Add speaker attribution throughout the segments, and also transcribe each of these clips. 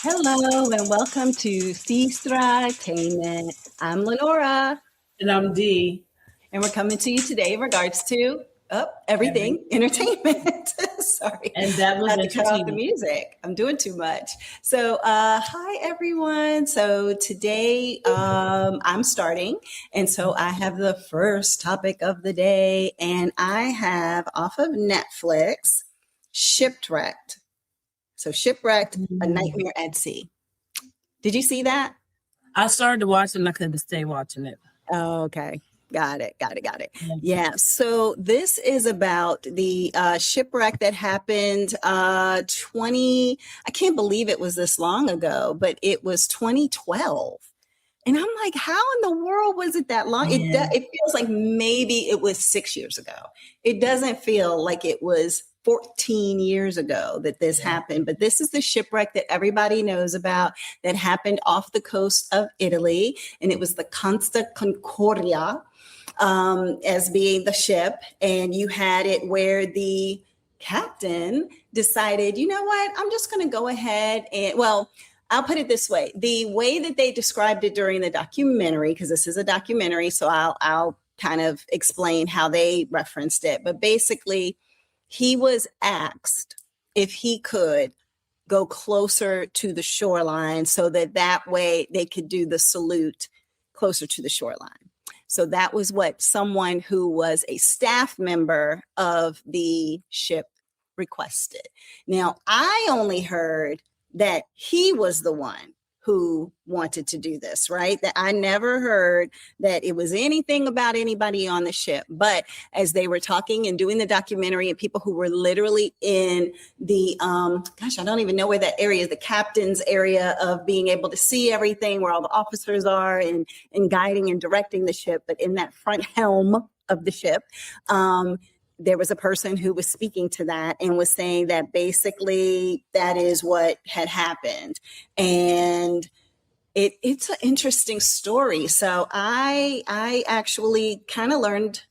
Speaker 1: Hello and welcome to Sestra-Tainment. I'm Lenora,
Speaker 2: And I'm Dee.
Speaker 1: and we're coming to you today in regards to everything entertainment. Sorry,
Speaker 2: And that
Speaker 1: I
Speaker 2: was
Speaker 1: had to cut off the
Speaker 2: entertainment.
Speaker 1: music. I'm doing too much. So, hi everyone. So today I'm starting, and so I have the first topic of the day, and I have off of Netflix, Shipwrecked. So, Shipwrecked, a nightmare at sea. Did you see that?
Speaker 2: I started to watch it and I couldn't stay watching it.
Speaker 1: Oh, okay. Got it. Yeah. So this is about the shipwreck that happened 20, I can't believe it was this long ago, but it was 2012. And I'm like, how in the world was it that long?
Speaker 2: Yeah.
Speaker 1: It feels like maybe it was 6 years ago. It doesn't feel like it was 14 years ago that this happened. But this is the shipwreck that everybody knows about that happened off the coast of Italy. And it was the Consta Concordia as being the ship. And you had it where the captain decided, you know what, I'm just going to go ahead and, well, I'll put it this way. The way that they described it during the documentary, because this is a documentary, so I'll kind of explain how they referenced it. But basically, he was asked if he could go closer to the shoreline so that way they could do the salute closer to the shoreline. So that was what someone who was a staff member of the ship requested. Now, I only heard that he was the one who wanted to do this, right? That I never heard that it was anything about anybody on the ship. But as they were talking and doing the documentary, and people who were literally in the, I don't even know where that area is, the captain's area of being able to see everything, where all the officers are and guiding and directing the ship, but in that front helm of the ship, there was a person who was speaking to that and was saying that basically that is what had happened. And it's an interesting story. So I actually kind of learned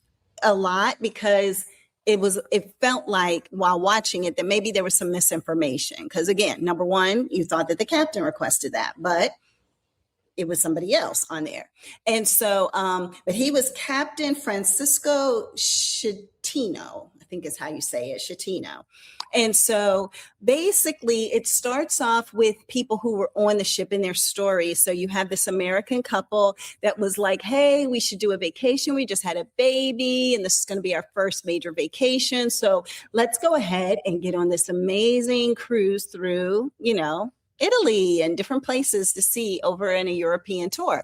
Speaker 1: a lot because it felt like while watching it that maybe there was some misinformation. Because again, number one, you thought that the captain requested that, but it was somebody else on there. And so, but he was Captain Francisco Schettino, I think is how you say it, Schettino. And so basically it starts off with people who were on the ship in their stories. So you have this American couple that was like, hey, we should do a vacation. We just had a baby and this is going to be our first major vacation. So let's go ahead and get on this amazing cruise through, Italy and different places to see over in a European tour.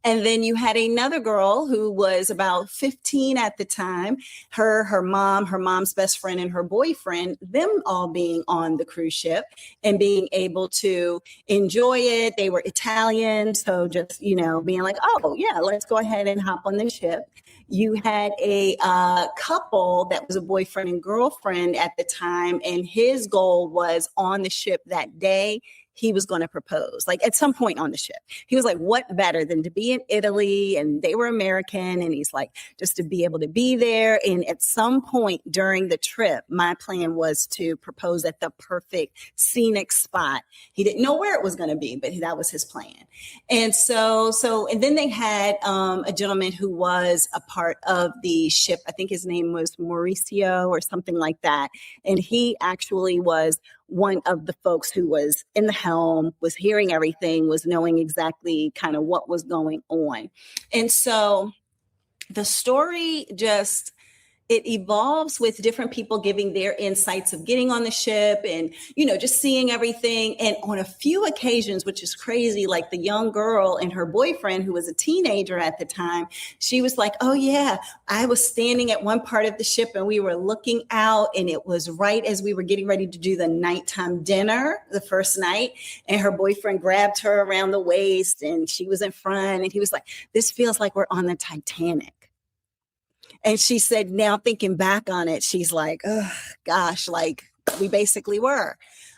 Speaker 1: And then you had another girl who was about 15 at the time, her mom, her mom's best friend and her boyfriend, them all being on the cruise ship and being able to enjoy it. They were Italian. So just, being like, oh yeah, let's go ahead and hop on the ship. You had a couple that was a boyfriend and girlfriend at the time. And his goal was on the ship that day, he was going to propose, like at some point on the ship. He was like, what better than to be in Italy? And they were American. And he's like, just to be able to be there. And at some point during the trip, my plan was to propose at the perfect scenic spot. He didn't know where it was going to be, but that was his plan. And and then they had a gentleman who was a part of the ship. I think his name was Mauricio or something like that. And he actually was one of the folks who was in the helm, was hearing everything, was knowing exactly kind of what was going on. And so the story just, it evolves with different people giving their insights of getting on the ship and, just seeing everything. And on a few occasions, which is crazy, like the young girl and her boyfriend, who was a teenager at the time, she was like, oh yeah, I was standing at one part of the ship and we were looking out and it was right as we were getting ready to do the nighttime dinner the first night. And her boyfriend grabbed her around the waist and she was in front. And he was like, this feels like we're on the Titanic. And she said, now thinking back on it, she's like, oh, gosh, like we basically were.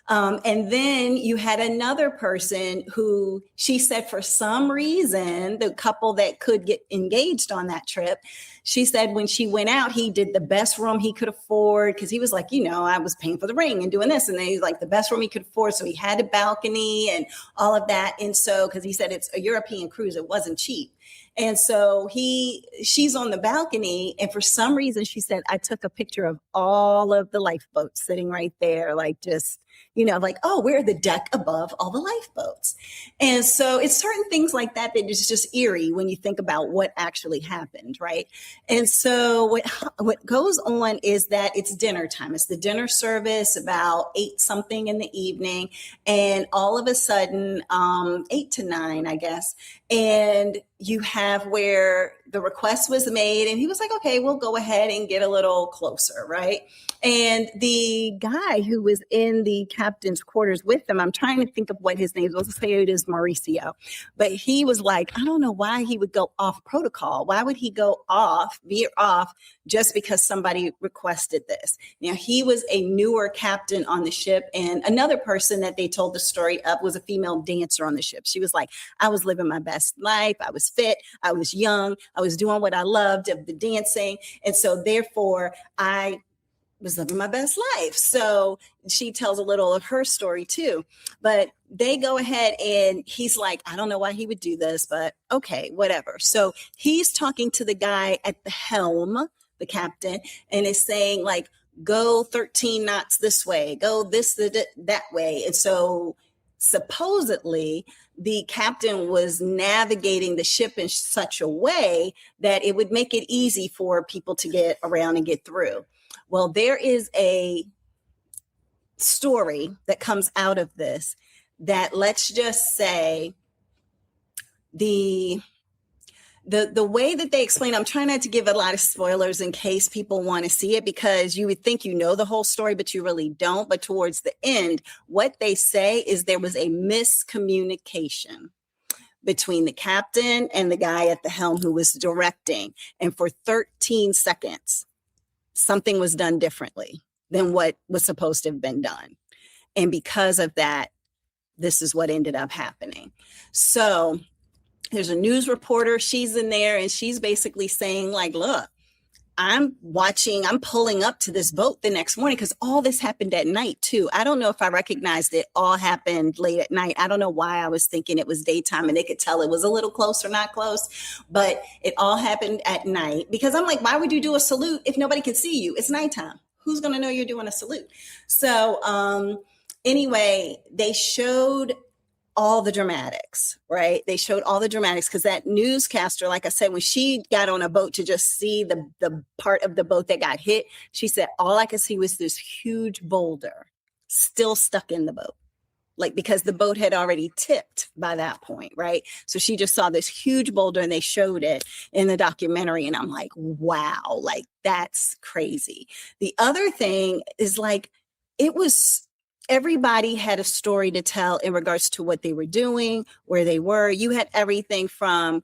Speaker 1: And then you had another person who she said for some reason, the couple that could get engaged on that trip, she said when she went out, he did the best room he could afford because he was like, I was paying for the ring and doing this. And then he's like the best room he could afford. So he had a balcony and all of that. And so, because he said it's a European cruise, it wasn't cheap. And so she's on the balcony. And for some reason, she said, I took a picture of all of the lifeboats sitting right there, like just, like, oh, we're the deck above all the lifeboats. And so it's certain things like that that is just eerie when you think about what actually happened, right? And so what goes on is that it's dinner time. It's the dinner service about 8 something in the evening. And all of a sudden, 8 to 9, I guess. And you have where the request was made and he was like, okay, we'll go ahead and get a little closer, right? And the guy who was in the captain's quarters with them, I'm trying to think of what his name is. Let's say it is Mauricio. But he was like, I don't know why he would go off protocol. Why would he go veer off just because somebody requested this? Now, he was a newer captain on the ship. And another person that they told the story of was a female dancer on the ship. She was like, I was living my best life. I was fit. I was young. I was doing what I loved of the dancing. And so therefore, I was living my best life. So she tells a little of her story too, but they go ahead and he's like, I don't know why he would do this, but okay, whatever. So he's talking to the guy at the helm, the captain, and is saying like, go 13 knots this way, go that way. And so supposedly the captain was navigating the ship in such a way that it would make it easy for people to get around and get through. Well, there is a story that comes out of this that, let's just say, the way that they explain, I'm trying not to give a lot of spoilers in case people want to see it, because you would think you know the whole story, but you really don't. But towards the end, what they say is there was a miscommunication between the captain and the guy at the helm who was directing. And for 13 seconds, something was done differently than what was supposed to have been done. And because of that, this is what ended up happening. So there's a news reporter, she's in there and she's basically saying like, look, I'm pulling up to this boat the next morning because all this happened at night too. I don't know if I recognized it all happened late at night. I don't know why I was thinking it was daytime and they could tell it was a little close or not close, but it all happened at night because I'm like, why would you do a salute if nobody can see you? It's nighttime. Who's going to know you're doing a salute? So anyway, they showed all the dramatics, right? They showed all the dramatics because that newscaster, like I said, when she got on a boat to just see the part of the boat that got hit, she said, all I could see was this huge boulder still stuck in the boat. Like, because the boat had already tipped by that point, right? So she just saw this huge boulder and they showed it in the documentary. And I'm like, wow, like that's crazy. The other thing is like, everybody had a story to tell in regards to what they were doing, where they were. You had everything from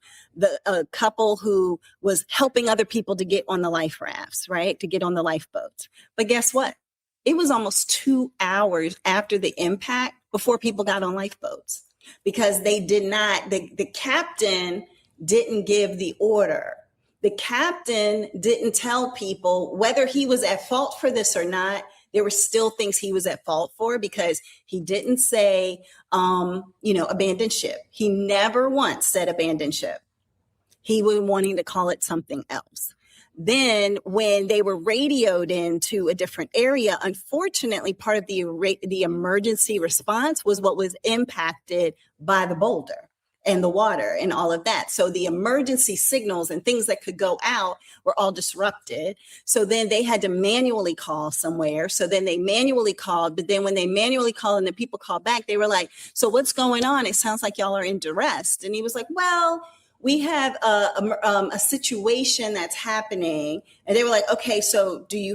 Speaker 1: a couple who was helping other people to get on the life rafts, right? To get on the lifeboats. But guess what? It was almost 2 hours after the impact before people got on lifeboats because they did not, the captain didn't give the order. The captain didn't tell people whether he was at fault for this or not. There were still things he was at fault for because he didn't say, abandon ship. He never once said abandon ship. He was wanting to call it something else. Then when they were radioed into a different area, unfortunately, part of the emergency response was what was impacted by the boulder and the water and all of that. So the emergency signals and things that could go out were all disrupted. So then they had to manually call somewhere. So then they manually called, but then when they manually called and the people called back, they were like, so what's going on? It sounds like y'all are in duress. And he was like, well, we have a situation that's happening. And they were like, okay, so he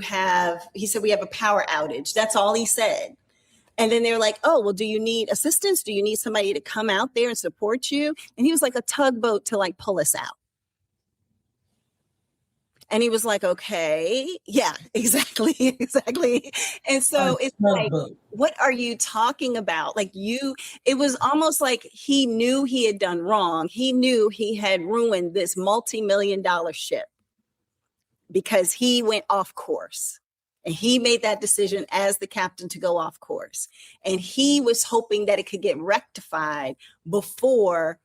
Speaker 1: said, we have a power outage. That's all he said. And then they're like, oh, well, do you need assistance? Do you need somebody to come out there and support you? And he was like a tugboat to like pull us out. And he was like, okay, yeah, exactly, exactly. And so it's like,
Speaker 2: Tugboat.
Speaker 1: what are you talking about? Like it was almost like he knew he had done wrong. He knew he had ruined this multi-million-dollar ship because he went off course. And he made that decision as the captain to go off course. And he was hoping that it could get rectified before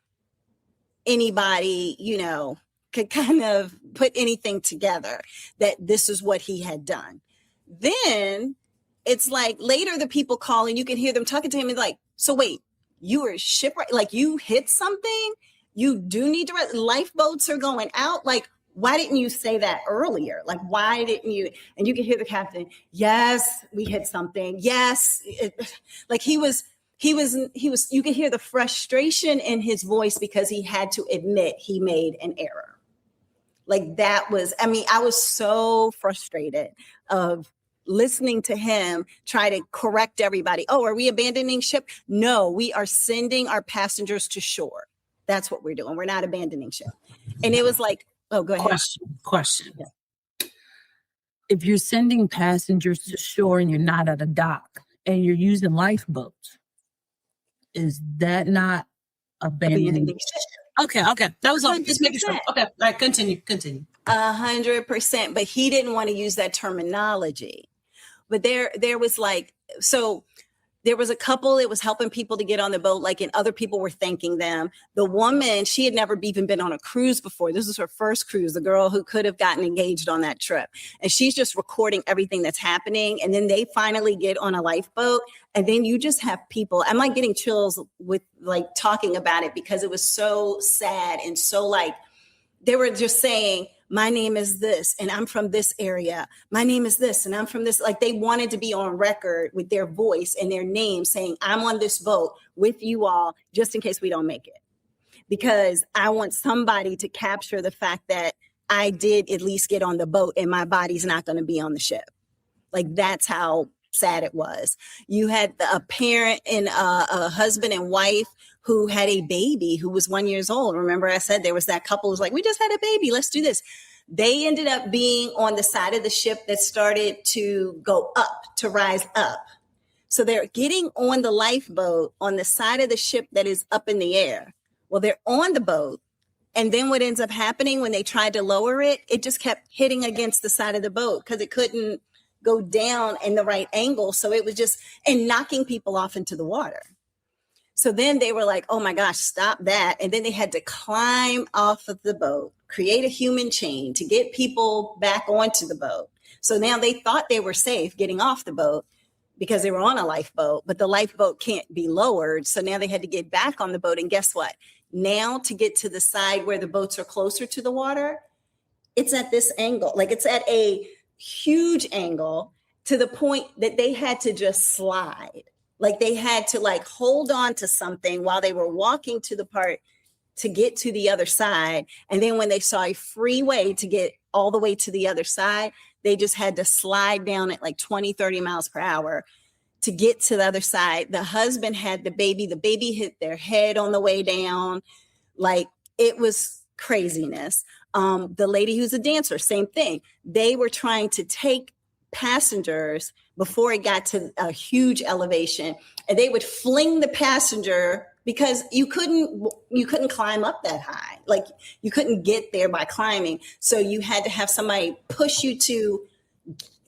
Speaker 1: anybody, could kind of put anything together that this is what he had done. Then it's like later the people call and you can hear them talking to him and like, so wait, you were shipwrecked, like you hit something, you do need to, lifeboats are going out. Like, why didn't you say that earlier? Like, why didn't you? And you can hear the captain, yes, we hit something. Yes. Like you could hear the frustration in his voice because he had to admit he made an error. Like that was, I was so frustrated of listening to him try to correct everybody. Oh, are we abandoning ship? No, we are sending our passengers to shore. That's what we're doing. We're not abandoning ship. And it was like, oh, go ahead.
Speaker 2: Question.
Speaker 1: Yeah.
Speaker 2: If you're sending passengers to shore and you're not at a dock and you're using lifeboats, is that not abandoning ship? Okay. That was all. Just making sure. Okay, all right, continue.
Speaker 1: 100%. But he didn't want to use that terminology. But there was like, so there was a couple that was helping people to get on the boat, like, and other people were thanking them. The woman, she had never even been on a cruise before. This was her first cruise, the girl who could have gotten engaged on that trip. And she's just recording everything that's happening. And then they finally get on a lifeboat. And then you just have people, I'm like getting chills with like talking about it because it was so sad and so like, they were just saying, my name is this, and I'm from this area. My name is this, and I'm from this. Like they wanted to be on record with their voice and their name saying, I'm on this boat with you all, just in case we don't make it. Because I want somebody to capture the fact that I did at least get on the boat and my body's not going to be on the ship. Like that's how sad it was. You had a parent and a husband and wife who had a baby who was 1 year old. Remember I said there was that couple who's like, we just had a baby. Let's do this. They ended up being on the side of the ship that started to go up, to rise up. So they're getting on the lifeboat on the side of the ship that is up in the air. Well, they're on the boat. And then what ends up happening when they tried to lower it, it just kept hitting against the side of the boat because it couldn't go down in the right angle. So it was just, and knocking people off into the water. So then they were like, oh my gosh, stop that. And then they had to climb off of the boat, create a human chain to get people back onto the boat. So now they thought they were safe getting off the boat because they were on a lifeboat, but the lifeboat can't be lowered. So now they had to get back on the boat. And guess what? Now to get to the side where the boats are closer to the water, it's at this angle. Like it's at a huge angle to the point that they had to just slide. Like they had to like hold on to something while they were walking to the part to get to the other side. And then when they saw a free way to get all the way to the other side, they just had to slide down at like 20, 30 miles per hour to get to the other side. The husband had the baby hit their head on the way down. Like it was craziness. The lady who's a dancer, same thing. They were trying to take passengers before it got to a huge elevation, and they would fling the passenger because you couldn't climb up that high. Like you couldn't get there by climbing. So you had to have somebody push you to,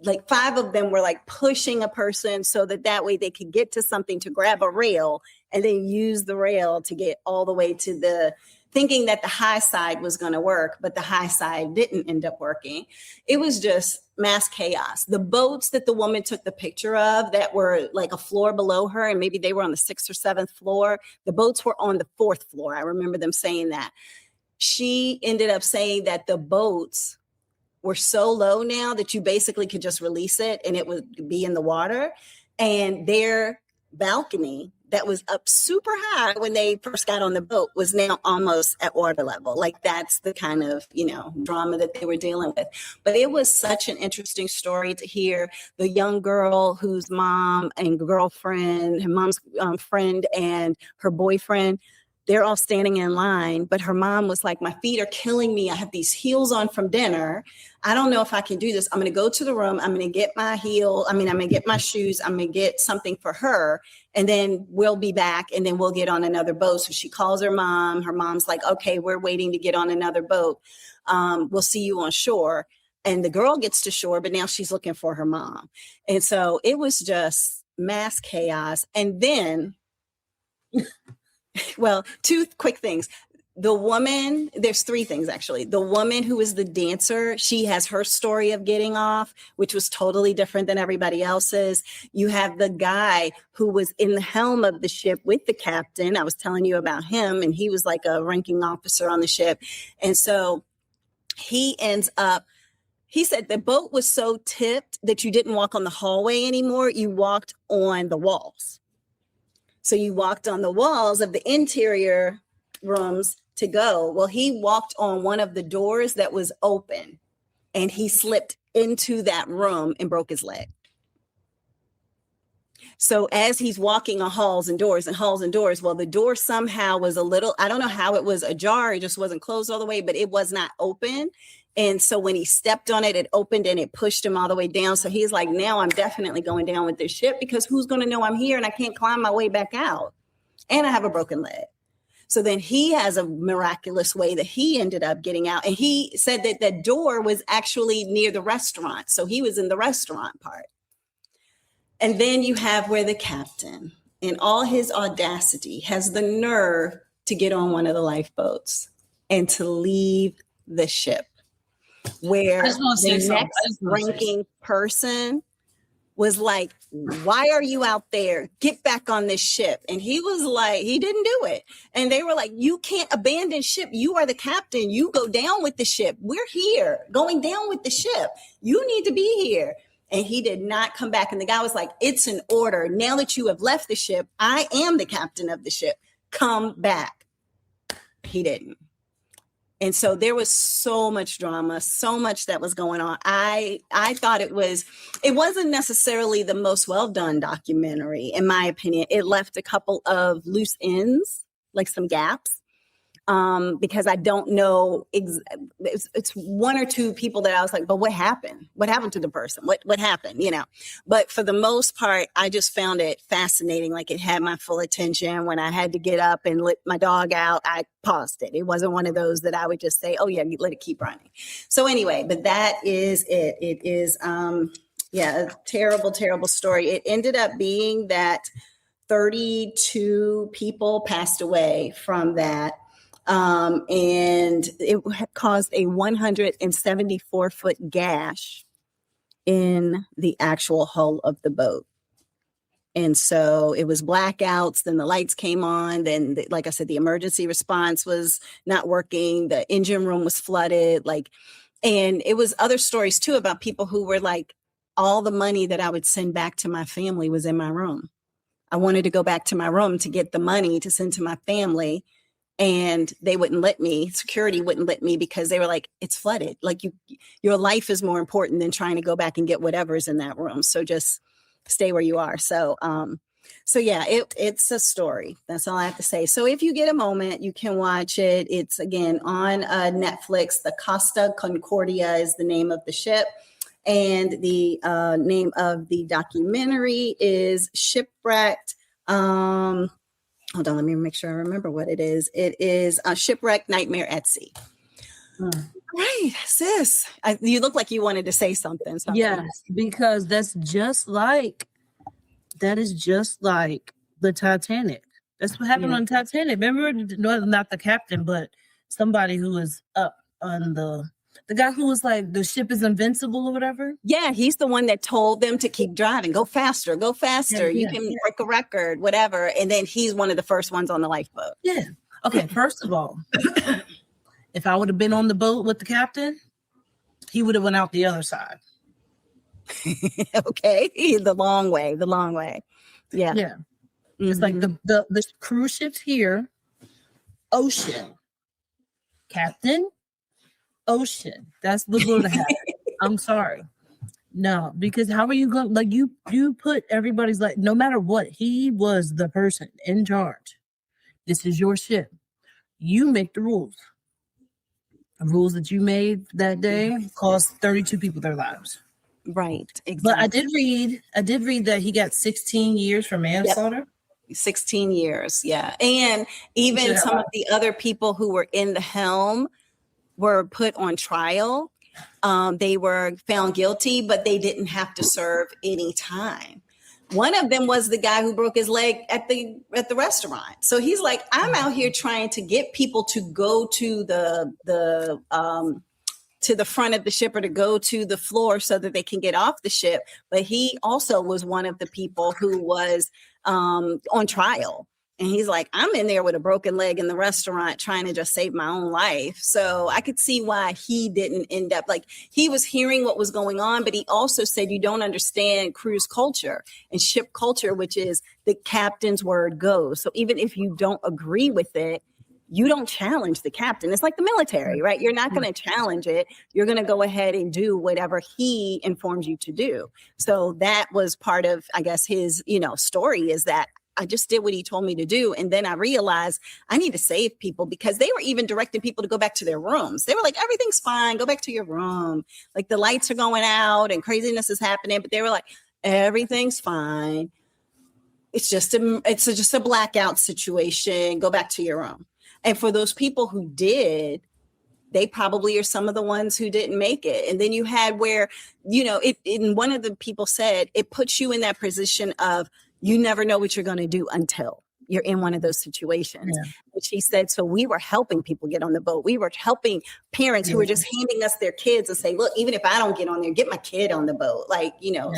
Speaker 1: like 5 of them were like pushing a person so that way they could get to something to grab a rail and then use the rail to get all the way to the, thinking that the high side was going to work, but the high side didn't end up working. It was just mass chaos. The boats that the woman took the picture of that were like a floor below her, and maybe they were on the 6th or 7th floor. The boats were on the 4th floor. I remember them saying that. She ended up saying that the boats were so low now that you basically could just release it and it would be in the water. And their balcony that was up super high when they first got on the boat was now almost at water level. Like that's the kind of, drama that they were dealing with. But it was such an interesting story to hear the young girl whose mom and girlfriend, her mom's friend and her boyfriend, they're all standing in line, but her mom was like, my feet are killing me. I have these heels on from dinner. I don't know if I can do this. I'm going to go to the room. I'm going to get my I'm going to get my shoes. I'm going to get something for her. And then we'll be back and then we'll get on another boat. So she calls her mom. Her mom's like, okay, we're waiting to get on another boat. We'll see you on shore. And the girl gets to shore, but now she's looking for her mom. And so it was just mass chaos. And then, well, two quick things. The woman, there's three things actually. The woman who is the dancer, she has her story of getting off, which was totally different than everybody else's. You have the guy who was in the helm of the ship with the captain. I was telling you about him, and he was like a ranking officer on the ship. And so he ends up, he said the boat was so tipped that you didn't walk on the hallway anymore. You walked on the walls. So you walked on the walls of the interior rooms to go. Well, he walked on one of the doors that was open and he slipped into that room and broke his leg. So as he's walking on halls and doors, well, the door somehow was a little, I don't know how it was ajar. It just wasn't closed all the way, but it was not open. And so when he stepped on it, it opened and it pushed him all the way down. So he's like, now I'm definitely going down with this ship because who's going to know I'm here and I can't climb my way back out. And I have a broken leg. So then he has a miraculous way that he ended up getting out. And he said that the door was actually near the restaurant. So he was in the restaurant part. And then you have where the captain, in all his audacity, has the nerve to get on one of the lifeboats and to leave the ship, where the next ranking person was like, why are you out there? Get back on this ship. And he was like, he didn't do it. And they were like, you can't abandon ship. You are the captain. You go down with the ship. We're here going down with the ship. You need to be here. And he did not come back. And the guy was like, it's an order. Now that you have left the ship, I am the captain of the ship. Come back. He didn't. And so there was so much drama, so much that was going on. I thought it wasn't necessarily the most well done documentary, in my opinion. It left a couple of loose ends, like some gaps. Because I don't know, it's one or two people that I was like, but what happened? What happened to the person? What happened? You know, but for the most part, I just found it fascinating. Like it had my full attention. When I had to get up and let my dog out, I paused it. It wasn't one of those that I would just say, oh yeah, let it keep running. So anyway, but that is it. It is, a terrible, terrible story. It ended up being that 32 people passed away from that. And it caused a 174-foot gash in the actual hull of the boat. And so it was blackouts, then the lights came on, then like I said, the emergency response was not working, the engine room was flooded, and it was other stories too about people who were like, all the money that I would send back to my family was in my room. I wanted to go back to my room to get the money to send to my family. And they wouldn't let me, security wouldn't let me because they were like, it's flooded. Like your life is more important than trying to go back and get whatever's in that room. So just stay where you are. So yeah, it's a story. That's all I have to say. So if you get a moment, you can watch it. It's again on Netflix. The Costa Concordia is the name of the ship. And the name of the documentary is Shipwrecked. Hold on, let me make sure I remember what it is. It is a Shipwrecked Nightmare at Sea. Right, sis. You look like you wanted to say something.
Speaker 2: Yes, because that is just like the Titanic. That's what happened on Titanic. Remember, no, not the captain, but somebody who was up on the guy who was like, the ship is invincible or whatever.
Speaker 1: Yeah, he's the one that told them to keep driving. Go faster. Yeah, you can break a record, whatever. And then he's one of the first ones on the lifeboat.
Speaker 2: Yeah. Okay, first of all, if I would have been on the boat with the captain, he would have went out the other side.
Speaker 1: Okay, the long way. Yeah.
Speaker 2: Yeah. Mm-hmm. It's like the cruise ship's here, ocean, captain, ocean. That's the good hat. I'm sorry. No, because how are you going? Like you put everybody's like, no matter what, he was the person in charge. This is your ship. You make the rules. The rules that you made that day cost 32 people their lives.
Speaker 1: Right. Exactly.
Speaker 2: But I did read that he got 16 years for manslaughter.
Speaker 1: 16 years. Yeah. And even some of the other people who were in the helm were put on trial. They were found guilty, but they didn't have to serve any time. One of them was the guy who broke his leg at the restaurant. So he's like, I'm out here trying to get people to go to the front of the ship or to go to the floor so that they can get off the ship. But he also was one of the people who was on trial. And he's like, I'm in there with a broken leg in the restaurant trying to just save my own life. So I could see why he didn't end up, like, he was hearing what was going on, but he also said, you don't understand cruise culture and ship culture, which is the captain's word goes. So even if you don't agree with it, you don't challenge the captain. It's like the military, right? You're not going to challenge it. You're going to go ahead and do whatever he informs you to do. So that was part of, I guess, his, story is that I just did what he told me to do. And then I realized I need to save people because they were even directing people to go back to their rooms. They were like, everything's fine. Go back to your room. Like the lights are going out and craziness is happening. But they were like, everything's fine. It's just a blackout situation. Go back to your room. And for those people who did, they probably are some of the ones who didn't make it. And then you had where, one of the people said, it puts you in that position of, you never know what you're going to do until you're in one of those situations. Yeah. And she said, so we were helping people get on the boat. We were helping parents who were just handing us their kids and say, look, even if I don't get on there, get my kid on the boat. Like,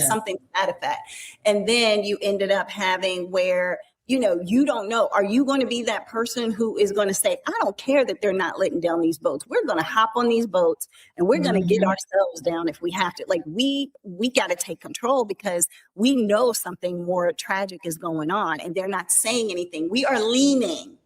Speaker 1: something to that effect. And then you ended up having where, you don't know, are you going to be that person who is going to say, I don't care that they're not letting down these boats. We're going to hop on these boats and we're going to get ourselves down if we have to. Like we got to take control because we know something more tragic is going on and they're not saying anything. We are leaning.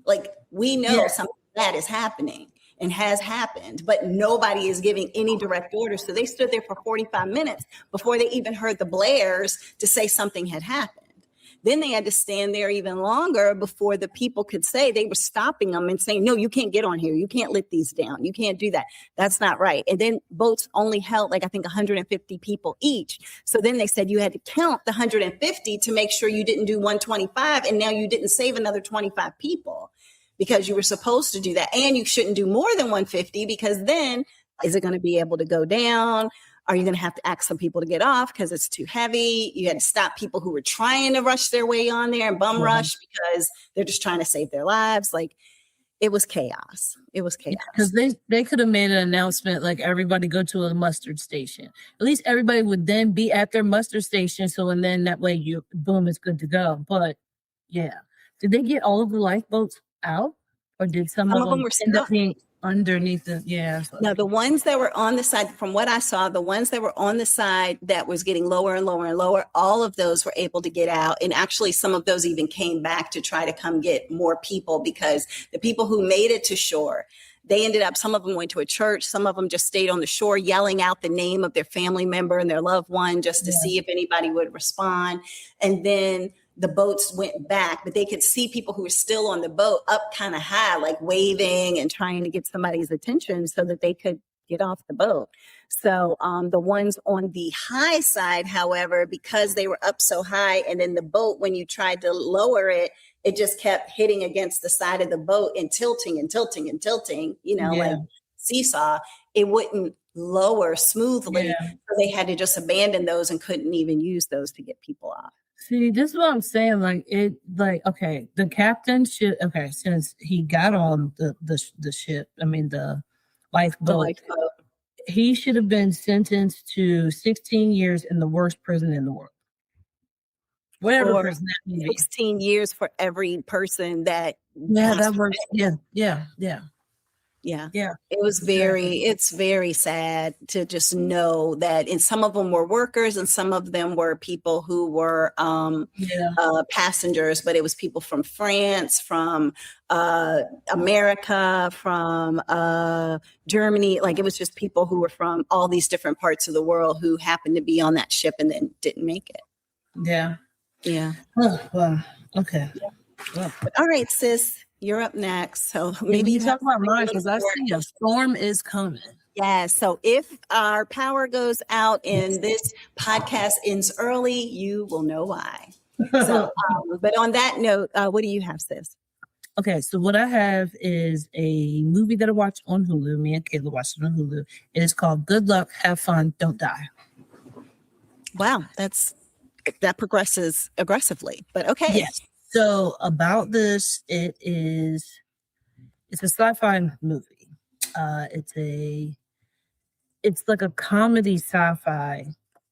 Speaker 1: Like we know something bad is happening and has happened, but nobody is giving any direct orders. So they stood there for 45 minutes before they even heard the blares to say something had happened. Then they had to stand there even longer before the people could say. They were stopping them and saying, no, you can't get on here. You can't let these down. You can't do that. That's not right. And then boats only held, like, I think 150 people each. So then they said you had to count the 150 to make sure you didn't do 125. And now you didn't save another 25 people because you were supposed to do that. And you shouldn't do more than 150 because then is it going to be able to go down? Are you going to have to ask some people to get off because it's too heavy? You had to stop people who were trying to rush their way on there and bum rush because they're just trying to save their lives. Like it was chaos. It was chaos.
Speaker 2: Because they could have made an announcement like everybody go to a mustard station. At least everybody would then be at their mustard station. So and then that way boom, it's good to go. But yeah, did they get all of the lifeboats out, or did some of them
Speaker 1: were
Speaker 2: end up being underneath the No,
Speaker 1: the ones that were on the side, from what I saw, the ones that were on the side that was getting lower and lower and lower, all of those were able to get out. And actually some of those even came back to try to come get more people because the people who made it to shore, they ended up, some of them went to a church, some of them just stayed on the shore yelling out the name of their family member and their loved one just to see if anybody would respond. And then the boats went back, but they could see people who were still on the boat up kind of high, like waving and trying to get somebody's attention so that they could get off the boat. So the ones on the high side, however, because they were up so high and then the boat, when you tried to lower it, it just kept hitting against the side of the boat and tilting and tilting and tilting, like seesaw, it wouldn't lower smoothly. Yeah. So they had to just abandon those and couldn't even use those to get people off.
Speaker 2: See, this is what I'm saying. Okay, the captain should, since he got on the ship, the lifeboat, he should have been sentenced to 16 years in the worst prison in the world. Whatever prison that may be.
Speaker 1: 16 years for every person that.
Speaker 2: Yeah, that works. Yeah.
Speaker 1: It's very sad to just know that, and some of them were workers and some of them were people who were passengers, but it was people from France, from America, from Germany. Like it was just people who were from all these different parts of the world who happened to be on that ship and then didn't make it.
Speaker 2: Yeah.
Speaker 1: Yeah.
Speaker 2: Oh, wow. Okay.
Speaker 1: Yeah. Well, all right, sis. you're up next. So
Speaker 2: Maybe
Speaker 1: maybe
Speaker 2: you
Speaker 1: you have
Speaker 2: talk about mine
Speaker 1: to
Speaker 2: because I see a storm is coming.
Speaker 1: Yeah. So if our power goes out and this podcast ends early, you will know why. So, but on that note, what do you have, sis?
Speaker 2: Okay, so what I have is a movie that I watched on Hulu. Me and Kayla watched it on Hulu. It is called Good Luck, Have Fun, Don't Die.
Speaker 1: Wow, that progresses aggressively, but okay.
Speaker 2: Yes. So about this, it's a sci-fi movie. It's like a comedy sci-fi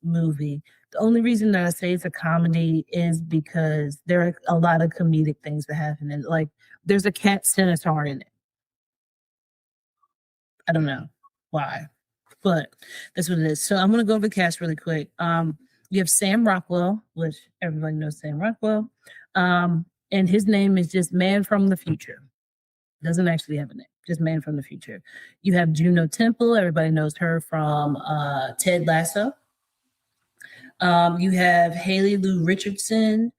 Speaker 2: movie. The only reason that I say it's a comedy is because there are a lot of comedic things that happen, and like there's a cat centaur in it. I don't know why, but that's what it is. So I'm gonna go over the cast really quick. You have Sam Rockwell, which everybody knows Sam Rockwell. And his name is just Man from the Future. Doesn't actually have a name, just Man from the Future. You have Juno Temple. Everybody knows her from Ted Lasso. You have Haley Lou Richardson,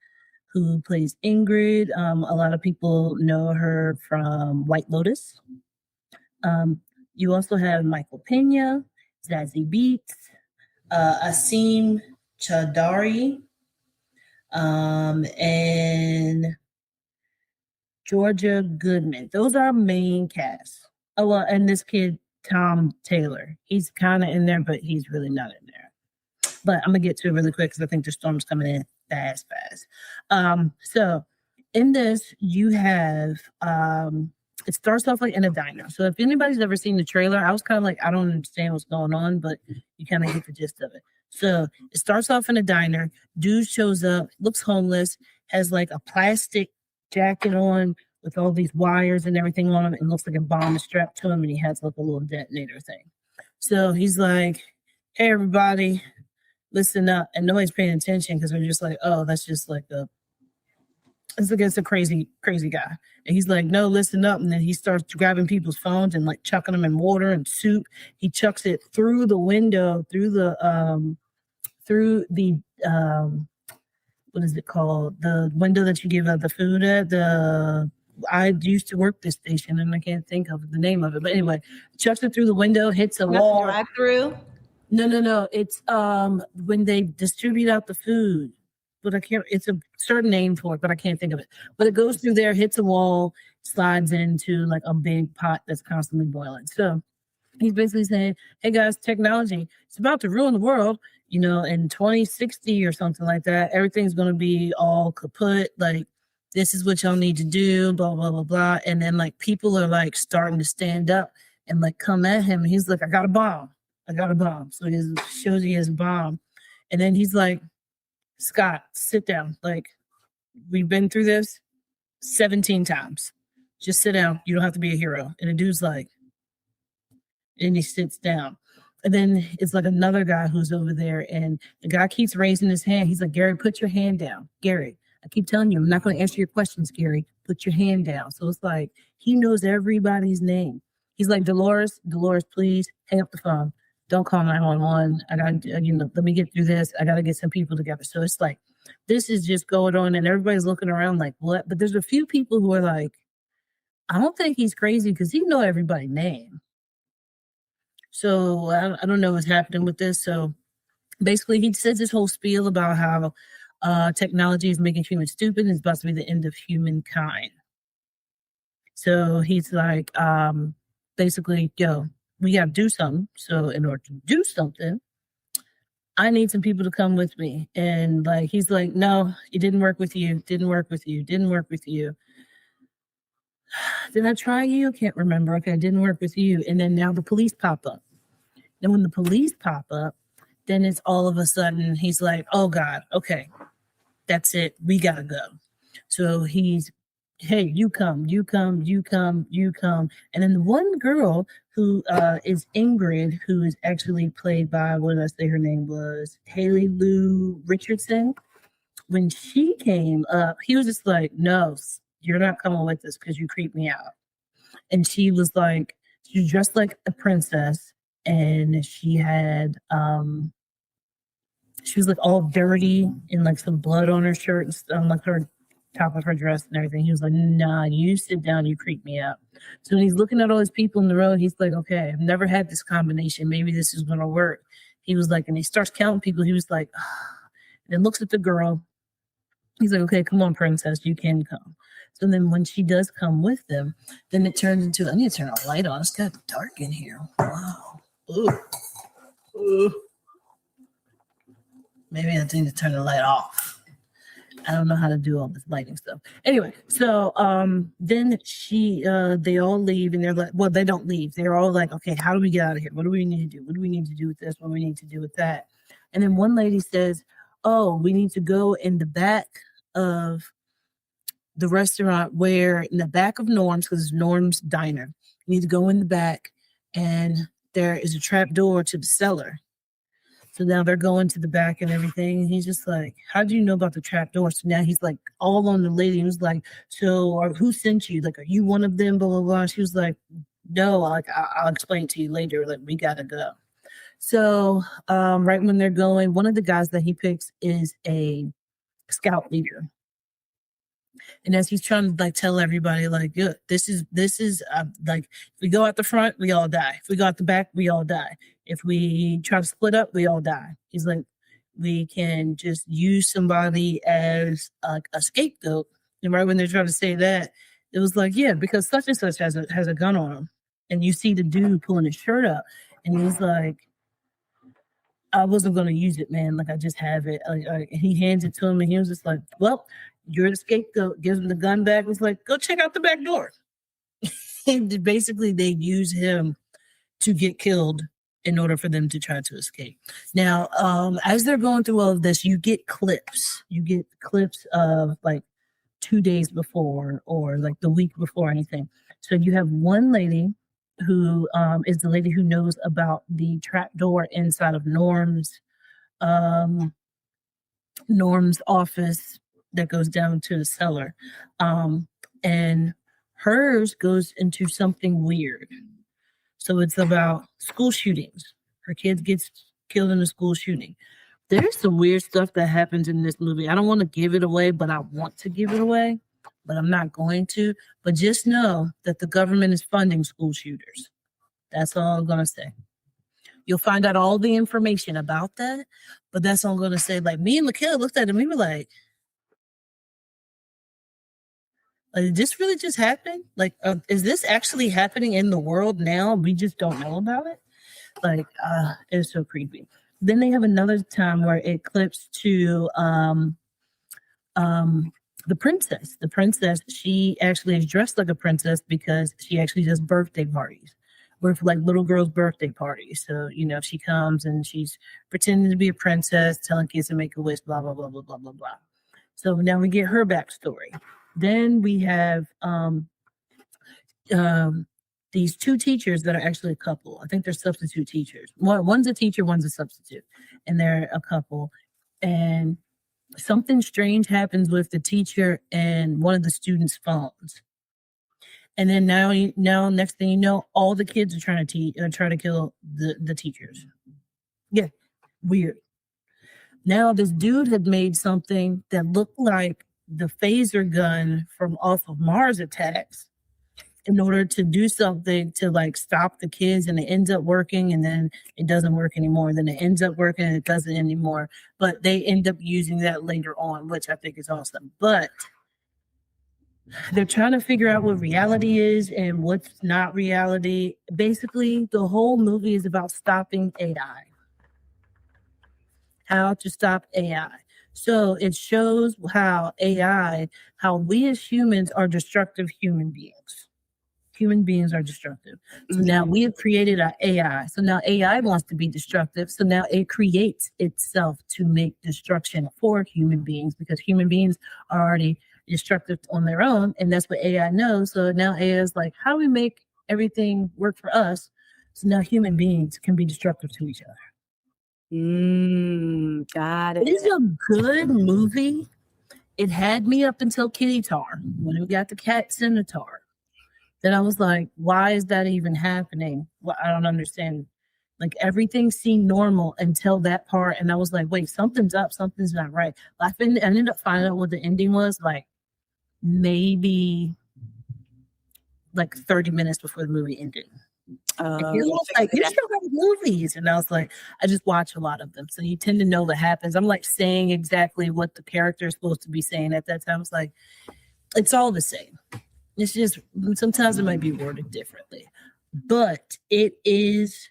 Speaker 2: who plays Ingrid. A lot of people know her from White Lotus. You also have Michael Pena, Zazie Beetz, Asim Chowdhury, and Georgia Goodman. Those are our main cast. Oh, well, and this kid, Tom Taylor. He's kind of in there, but he's really not in there. But I'm going to get to it really quick because I think the storm's coming in fast. So in this, you have, it starts off like in a diner. So if anybody's ever seen the trailer, I was kind of like, I don't understand what's going on, but you kind of get the gist of it. So it starts off in a diner. Dude shows up, looks homeless, has like a plastic jacket on with all these wires and everything on him. It looks like a bomb is strapped to him, and he has like a little detonator thing. So he's like, hey, everybody, listen up. And nobody's paying attention because they're just like, oh, that's just like it's a crazy guy. And he's like, no, listen up. And then he starts grabbing people's phones and like chucking them in water and soup. He chucks it through the window, through the what is it called? The window that you give out the food at. I used to work this station and I can't think of the name of it. But anyway, chucks it through the window, hits a wall.
Speaker 1: Drive through?
Speaker 2: No. It's when they distribute out the food. But I can't, it's a certain name for it, but I can't think of it. But it goes through there, hits a wall, slides into like a big pot that's constantly boiling. So he's basically saying, hey guys, technology, it's about to ruin the world. You know, in 2060 or something like that, everything's going to be all kaput. Like, this is what y'all need to do, blah, blah, blah, blah. And then like people are like starting to stand up and like come at him. And he's like, I got a bomb. So he shows he has a bomb. And then he's like, Scott, sit down. Like, we've been through this 17 times. Just sit down. You don't have to be a hero. And the dude's like, and he sits down. And then it's like another guy who's over there, and the guy keeps raising his hand. He's like, Gary, put your hand down. Gary, I keep telling you, I'm not going to answer your questions, Gary. Put your hand down. So it's like, he knows everybody's name. He's like, Dolores, please hang up the phone. Don't call 911. I got, let me get through this. I got to get some people together. So it's like, this is just going on, and everybody's looking around like, what? But there's a few people who are like, I don't think he's crazy because he know everybody's name. So I don't know what's happening with this. So basically, he says this whole spiel about how technology is making humans stupid and it's about to be the end of humankind. So he's like, basically, yo, we got to do something. So in order to do something, I need some people to come with me. And like, he's like, no, it didn't work with you. Didn't work with you. Did I try you? Can't remember. Okay, it didn't work with you. And then now the police pop up. Then when the police pop up, then it's all of a sudden, he's like, oh God, okay, that's it. We got to go. So he's, hey, you come. And then the one girl who is Ingrid, who is actually played by, what did I say her name was? Haley Lou Richardson. When she came up, he was just like, no, you're not coming with us because you creep me out. And she was like, she was dressed like a princess, and she had, she was like all dirty and like some blood on her shirt and like her top of her dress and everything. He was like, nah, you sit down, you creep me out. So when he's looking at all these people in the road, he's like, okay, I've never had this combination. Maybe this is going to work. He was like, and he starts counting people. He was like, and then looks at the girl. He's like, okay, come on, princess, you can come. So then when she does come with them, then it turns into, I need to turn a light on. It's got dark in here. Wow. Ooh. Ooh. Maybe I need to turn the light off. I don't know how to do all this lighting stuff. Anyway, so then they all leave and they're like, well, they don't leave. They're all like, okay, how do we get out of here? What do we need to do? What do we need to do with this? What do we need to do with that? And then one lady says, oh, we need to go in the back of the restaurant, where in the back of Norm's, because it's Norm's Diner. You need to go in the back and there is a trap door to the cellar. So now they're going to the back and everything. And he's just like, how do you know about the trap door? So now he's like all on the lady. He was like, so or who sent you? Like, are you one of them? Blah, blah, blah. She was like, no, like, I'll explain to you later. Like, we got to go. So right when they're going, one of the guys that he picks is a scout leader. And as he's trying to like tell everybody, like, yeah, this is like, if we go out the front, we all die. If we go out the back, we all die. If we try to split up, we all die. He's like, we can just use somebody as a scapegoat. And right when they're trying to say that, it was like, yeah, because such and such has a gun on him. And you see the dude pulling his shirt up, and he's like, I wasn't going to use it, man. Like, I just have it. He hands it to him, and he was just like, well, you're the scapegoat. Gives him the gun back. Was like, go check out the back door. And basically, they use him to get killed in order for them to try to escape. Now, as they're going through all of this, you get clips. You get clips of like 2 days before or like the week before anything. So you have one lady who is the lady who knows about the trap door inside of Norm's office that goes down to the cellar. And hers goes into something weird. So it's about school shootings. Her kid gets killed in a school shooting. There's some weird stuff that happens in this movie. I don't want to give it away, but I want to give it away, but I'm not going to. But just know that the government is funding school shooters. That's all I'm going to say. You'll find out all the information about that, but that's all I'm going to say. Like, me and Lakayla looked at him, we were like, did this really just happen? Like, is this actually happening in the world now? We just don't know about it. Like, it's so creepy. Then they have another time where it clips to the princess. The princess, she actually is dressed like a princess because she actually does birthday parties. We're for like little girls' birthday parties. So, you know, she comes and she's pretending to be a princess, telling kids to make a wish, blah, blah, blah, blah, blah, blah, blah. So now we get her backstory. Then we have these two teachers that are actually a couple. I think they're substitute teachers. One's a teacher, one's a substitute, and they're a couple. And something strange happens with the teacher and one of the students' phones. And then now, next thing you know, all the kids are trying to kill the teachers. Yeah, weird. Now this dude had made something that looked like the phaser gun from off of Mars Attacks in order to do something to like stop the kids, and it ends up working, and then it doesn't work anymore. Then it ends up working and it doesn't anymore. But they end up using that later on, which I think is awesome. But they're trying to figure out what reality is and what's not reality. Basically, the whole movie is about stopping AI. How to stop AI. So it shows how we as humans are destructive human beings. Human beings are destructive. So now we have created our AI. So now AI wants to be destructive. So now it creates itself to make destruction for human beings, because human beings are already destructive on their own. And that's what AI knows. So now AI is like, how do we make everything work for us? So now human beings can be destructive to each other.
Speaker 1: Got it.
Speaker 2: It is a good movie. It had me up until Kitty Tar, when we got the cat Scimitar. Then I was like, why is that even happening? Well, I don't understand. Like, everything seemed normal until that part. And I was like, wait, something's up. Something's not right. I ended up finding out what the ending was. Like, maybe like 30 minutes before the movie ended. And he was like, "You still got movies," and I was like, "I just watch a lot of them, so you tend to know what happens." I'm like saying exactly what the character is supposed to be saying at that time. It's like it's all the same. It's just sometimes it might be worded differently, but it is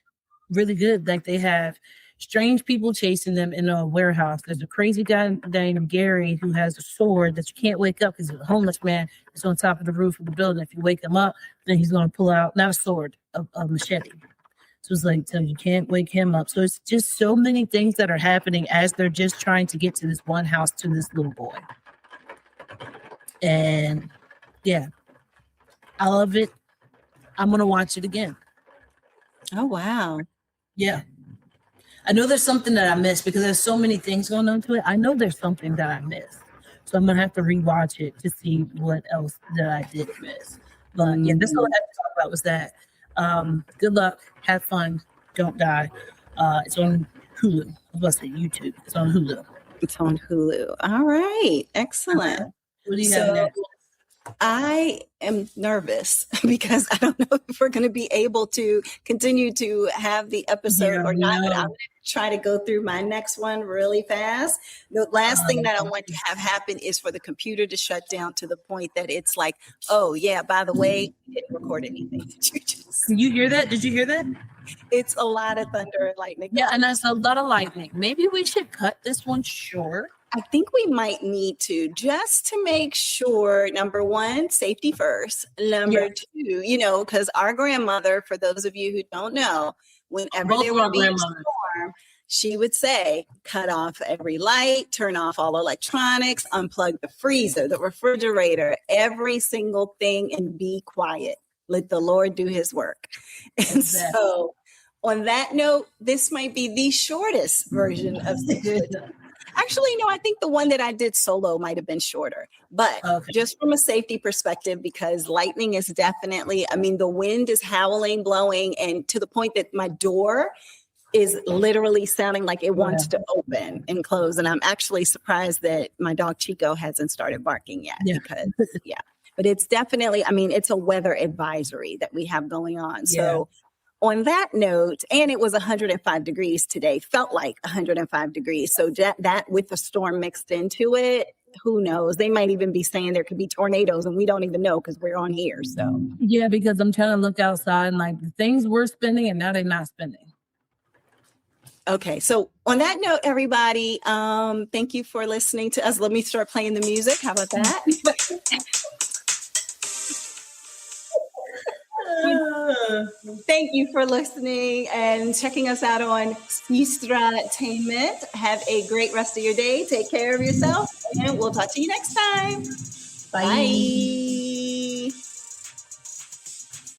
Speaker 2: really good. Like they have strange people chasing them in a warehouse. There's a crazy guy named Gary who has a sword that you can't wake up because he's a homeless man. It's on top of the roof of the building. If you wake him up, then he's going to pull out not a sword, a machete. So it's like, so you can't wake him up. So it's just so many things that are happening as they're just trying to get to this one house to this little boy. And yeah, I love it. I'm going to watch it again.
Speaker 1: Oh, wow.
Speaker 2: Yeah. I know there's something that I missed because there's so many things going on to it. I know there's something that I missed. So I'm going to have to rewatch it to see what else that I did miss. But yeah, that's all I had to talk about was that. Good luck. Have fun. Don't die. It's on Hulu. I was about to say YouTube. It's on Hulu.
Speaker 1: It's on Hulu. All right. Excellent.
Speaker 2: What do you have next?
Speaker 1: I am nervous because I don't know if we're going to be able to continue to have the episode or not, but I'm going to try to go through my next one really fast. The last thing that I want to have happen is for the computer to shut down to the point that it's like, oh, yeah, by the way, you didn't record anything.
Speaker 2: Did you hear that? Did you hear that?
Speaker 1: It's a lot of thunder and lightning.
Speaker 2: Yeah, and that's a lot of lightning. Maybe we should cut this one short.
Speaker 1: I think we might need to just to make sure, number one, safety first. Number two, because our grandmother, for those of you who don't know, whenever there would be a storm, she would say, cut off every light, turn off all electronics, unplug the freezer, the refrigerator, every single thing, and be quiet. Let the Lord do his work. And so on that note, this might be the shortest version of Sestra-Tainment. Actually, no, I think the one that I did solo might have been shorter, but just from a safety perspective, because lightning is definitely, the wind is howling, blowing, and to the point that my door is literally sounding like it wants to open and close. And I'm actually surprised that my dog Chico hasn't started barking yet because, but it's definitely, it's a weather advisory that we have going on. So on that note, and it was 105 degrees today, felt like 105 degrees. So that with the storm mixed into it, who knows? They might even be saying there could be tornadoes and we don't even know because we're on here. So
Speaker 2: yeah, because I'm trying to look outside and like the things we're spending and now they're not spending.
Speaker 1: Okay, so on that note, everybody, thank you for listening to us. Let me start playing the music. How about that? Thank you for listening and checking us out on Sestra-Tainment. Have a great rest of your day. Take care of yourself, and we'll talk to you next time. Bye.